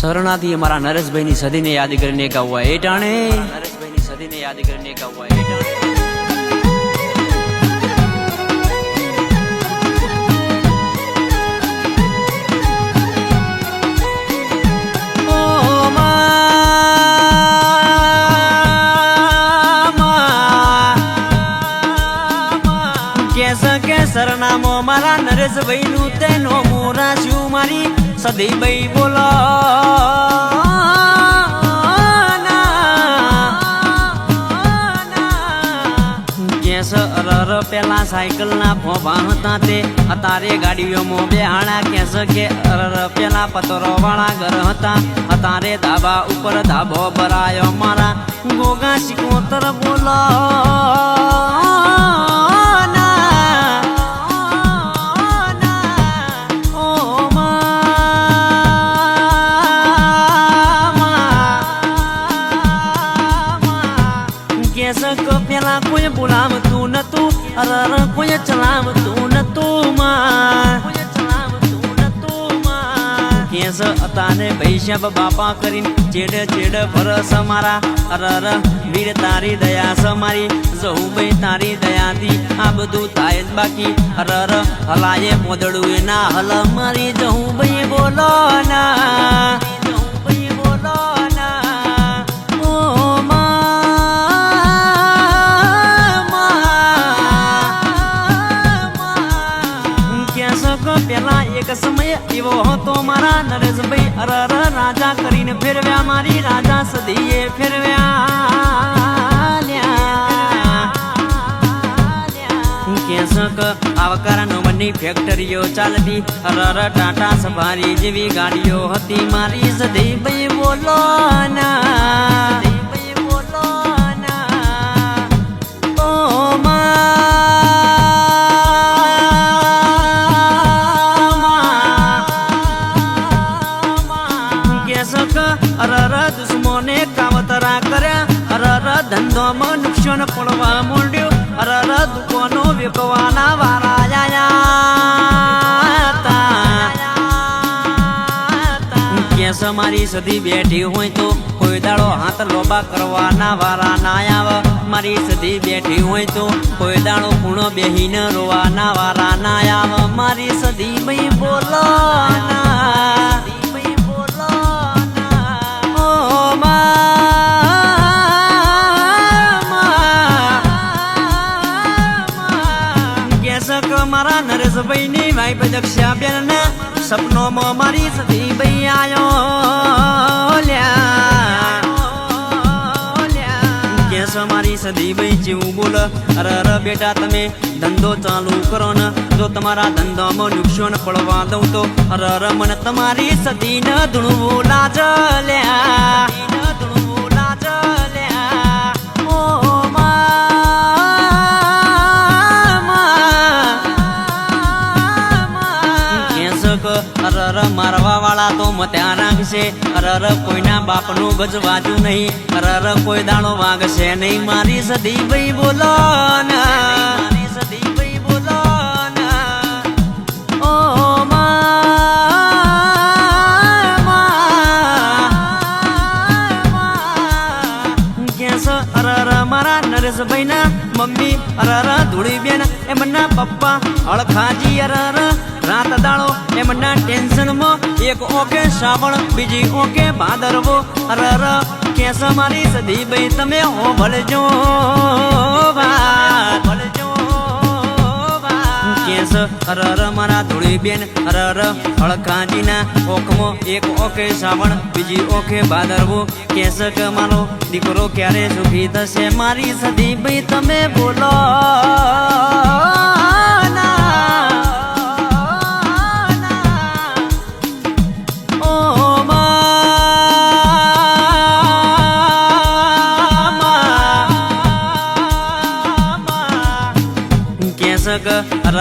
શરણાથી અમારા નરેશભાઈની સદીને યાદ કરીને ગાવા એ ટાણે નરેશભાઈની સદીને યાદ કરીને ગાવા એ ટાણે સરનામો મારા નરેશભાઈ નું તેનો મોરા શું મારી સદીભાઈ બોલો કેસ અરર પેલા સાયકલ ના ફોભા હતા તે અત્યારે ગાડીઓમાં બેહાણા કેસ કે અરર પેલા પતરો વાળા ઘર હતા અત્યારે ધાબા ઉપર ધાબો ભરાયો મારા ગોગા શિકોતર બોલો પેલા કોઈ બોલાવતું નતું અરર કોઈ ચલાવતું નતું કેસ અતાને ભૈષબ બાપા કરીને ચેડ ચેડ ફરસ મારા અરર વીર તારી દયા સમારી જહું ભાઈ તારી દયાથી આ બધું થાય જ બાકી અરર હલાયે પોદડું ના હલ મારી જહું ભાઈ બોલો ના સમય એવો હતો મારા નરેશભાઈ અરર રાજા કરીને ફેરવ્યા મારી રાજા સદીએ ફેરવ્યા કેસક આવકારનો મની ફેક્ટરીઓ ચાલતી અરર ટાટા સફારી જેવી ગાડીઓ હતી મારી સદીભાઈ બોલો ના અરર દુશ્મને કાવતરા કર્યા અરર ધંધોમાં નુકસાન પડવા માંડ્યું અરર દુકાનો વેકવાના વારા કેસ મારી સદી બેઠી હોય તો કોઈ દાડો હાથ લોબા કરવાના વારા ના આવે મારી સદી બેઠી હોય તો કોઈ દાડો ખૂણો બેહીને રોવાના વારા ના આવે મારી સદી ભાઈ બોલો ના મારા નરેશભાઈ ની વાઈફ દક્ષા બેન ને સપનોમાં મારી સદીભાઈ આયો કેસ મારી સદીભાઈ જેવું બોલ અરર બેટા તમે ધંધો ચાલુ કરો ને જો તમારા ધંધામાં નુકસાન પડવા દઉં તો અરર મને તમારી સદી ન ધૂણવું લાજ લ્યા અરર મારવા વાળા તો મત્યા રાખશે અરર કોઈના બાપનું ગજવાજુ નહીં અરર કોઈ દાણો વાગશે નહીં મારી સદીભાઈ બોલો મારી સદીભાઈ બોલો ઓ કેસ અરર મારા નરેશભાઈ ના મમ્મી અરર ધૂળી બેન એમના પપ્પા અળખાજી અરર રાત દાડો એમના ટેન્શનમાં એક ઓકે શ્રાવણ બીજી ઓકે ભાદરવો અરર કેસ મારી સદીભાઈ તમે હો ભળજો કેસ અરર મારા ધૂળી બેન અરર અળકાજીના ઓખમાં એક ઓકે શ્રાવણ બીજી ઓકે ભાદરવો કેસ કે મારો દીકરો ક્યારે સુખી થશે મારી સદીભાઈ તમે બોલો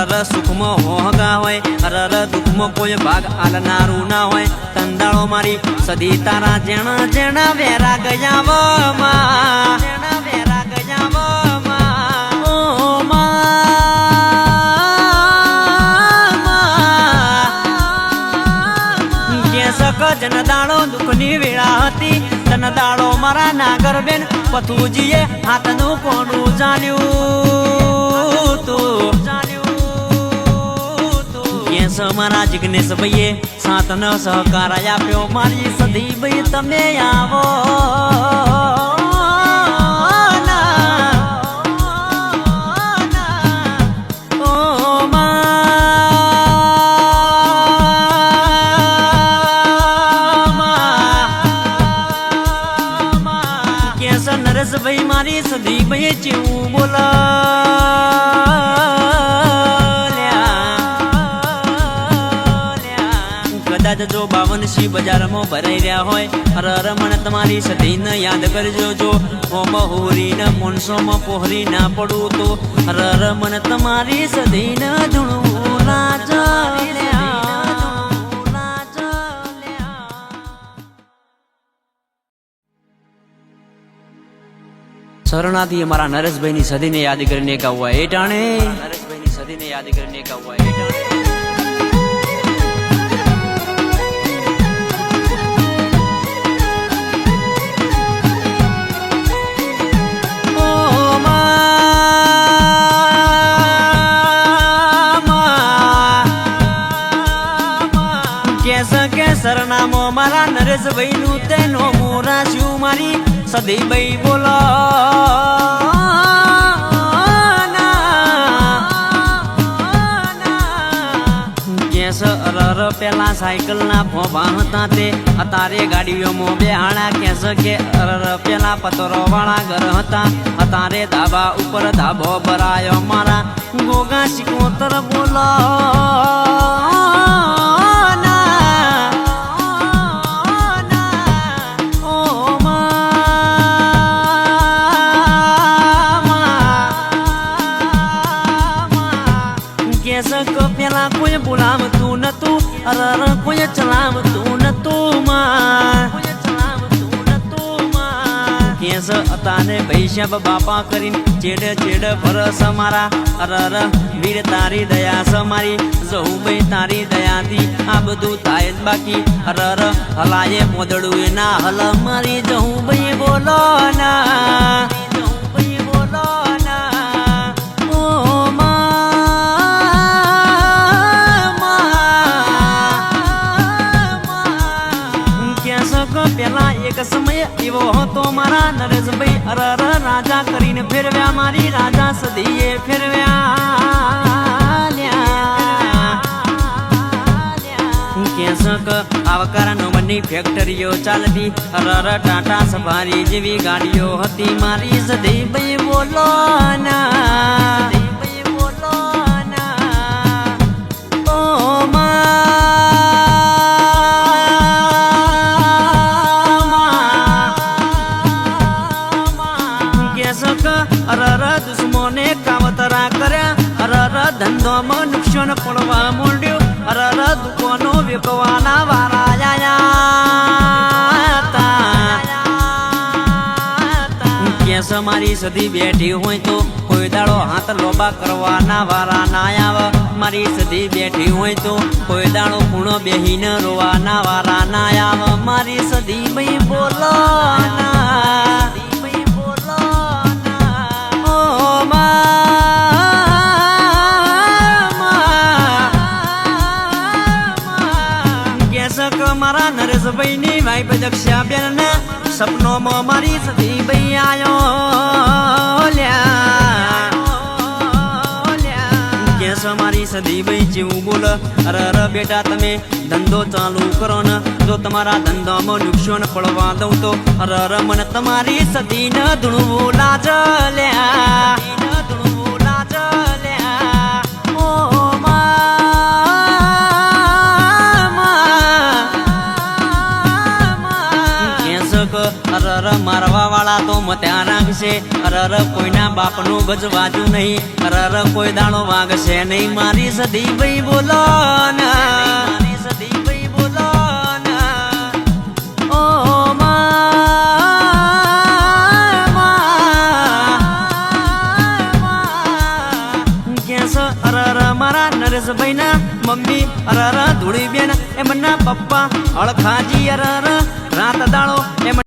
અરર સુખમાં હોગા હોય અરર દુઃખમાં કોઈ ભાગ આલનારું ના હોય તંદાળો મારી સદી તારા જેણા જેણા વેરા ગયા જન દાડો દુઃખની વેળા હતી તન દાડો મારા નાગર બેન પથુજીએ હાથનું કોનું જાણ્યું તું કેસ મારા જિગ્નેશ ભાઈએ સાતન સહકાર આપ્યો મારી સધી ભાઈ તમે આવો ભાઈ મારી સધી ભાઈ જેવું કદાચ જો 52 બજારમાં ભરાઈ રહ્યા હોય રમણ તમારી સધી ને યાદ કરજો જો મોહરી ને મોનસોમાં પોહરી ના પડું તો રમણ તમારી સધી ને ધૂણવું લાજ શરણાથી અમારા નરેશભાઈની સદીને યાદ કરીને ગાવા એ ટાણે નરેશભાઈની સદીને યાદ કરીને ગાવા એ ટાણે સરનામો મારા નરેશભાઈનું તેનો મોરા છું મારી સદી ભાઈ બોલો કેસ અરર પેલા સાયકલ ના ફોફા હતા તે અતારે ગાડીઓમાં બેહાણા કેસ કે અરર પેલા પતરો વાળા ઘર હતા અતારે ધાબા ઉપર ધાબો ભરાયો મારા ગોગા સિકોતર બોલો પેલા કોઈ બોલાવતું નતું અરર કોઈ ચલાવતું નતું કેસ અતાને ભૈષબ બાપા કરીને ચેડ ચેડ ફરસ મારા અરર વીર તારી દયા સમારી જહું ભાઈ તારી દયાથી આ બધું થાય જ બાકી અરર હલાયે મોદડું એના હલ મારી જહું ભાઈ બોલો ના પેલા એક સમય એવો હતો મારા નરેશભાઈ અરર રાજા કરીને ફેરવ્યા મારી રાજા સદીએ ફેરવ્યા કેસક આવકાર નંબરની ફેક્ટરીઓ ચાલતી અરર ટાટા સફારી જેવી ગાડીઓ હતી મારી સદી ભાઈ બોલો ના અરર દુશ્મને કાવતરા કર્યા અરર ધંધોમાં નુકસાન પડવા માંડ્યું અરર દુકાનો વેકવાના વારા કેસ મારી સદી બેઠી હોય તો કોઈ દાડો હાથ લોબા કરવાના વારા ના આવે મારી સદી બેઠી હોય તો કોઈ દાડો પૂણો બેહીને રોવાના વારા ના આવે મારી સદી ભાઈ બોલો ના મારા નરેશભાઈ ની વાઈફ દક્ષા બેન ને સપનોમાં મારી સદી ભાઈ આયો કેસ મારી સદી ભાઈ જેવું બોલ અરર બેટા તમે ધંધો ચાલુ કરો ને જો તમારા ધંધામાં નુકસાન પડવા દઉં તો અરર મને તમારી સદી ન ધૂણવું લાજ લ્યા અરર મારવા વાળા તો મત્યા રાખશે અરર કોઈના બાપનું ગજવાજુ નહીં અરર કોઈ દાડો વાગશે નહીં મારી સદી ભાઈ બોલો ના સદી ભાઈ બોલો ના ઓ કેસ અરર મારા નરેશભાઈ ના મમ્મી અરર ધૂળી બેન એમના પપ્પા અળખાજી અરર